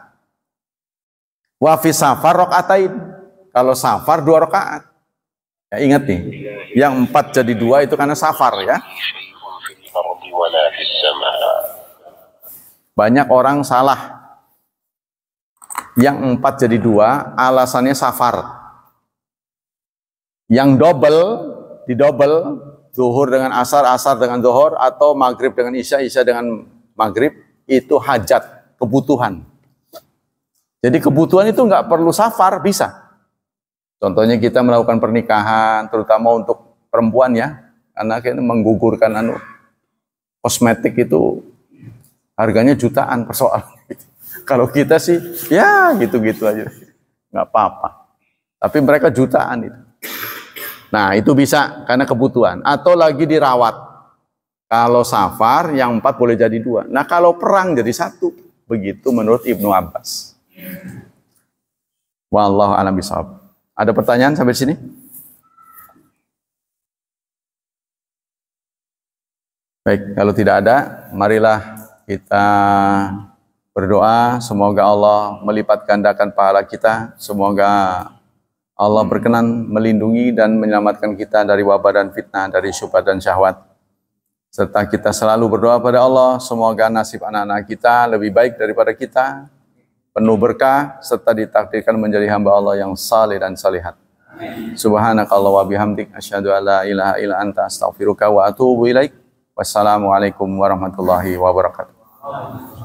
Wa fi safar rakaatain. Kalau safar 2 rakaat. Ya, ingat nih, yang 4 jadi 2 itu karena safar ya. Banyak orang salah. Yang 4 jadi 2 alasannya safar. Yang didobel, zuhur dengan asar, asar dengan zuhur, atau maghrib dengan isya, isya dengan maghrib, itu hajat, kebutuhan. Jadi kebutuhan itu nggak perlu safar, bisa. Contohnya kita melakukan pernikahan, terutama untuk perempuan ya, karena kita menggugurkan kosmetik itu harganya jutaan persoalan. Kalau kita sih ya gitu-gitu aja, nggak apa-apa. Tapi mereka jutaan itu. Nah itu bisa karena kebutuhan. Atau lagi dirawat. Kalau safar yang 4 boleh jadi 2. Nah kalau perang jadi 1. Begitu menurut Ibnu Abbas. Wallahu a'lam bishawab. Ada pertanyaan sampai sini? Baik, kalau tidak ada, marilah kita berdoa. Semoga Allah melipat gandakan pahala kita. Semoga Allah berkenan melindungi dan menyelamatkan kita dari wabah dan fitnah, dari syubhat dan syahwat. Serta kita selalu berdoa pada Allah, semoga nasib anak-anak kita lebih baik daripada kita, penuh berkah, serta ditakdirkan menjadi hamba Allah yang saleh dan salihat. Subhanakallah wa bihamdik, asyhadu an la ilaha illa anta, astaghfiruka wa atubu ilaik. Wassalamualaikum warahmatullahi wabarakatuh.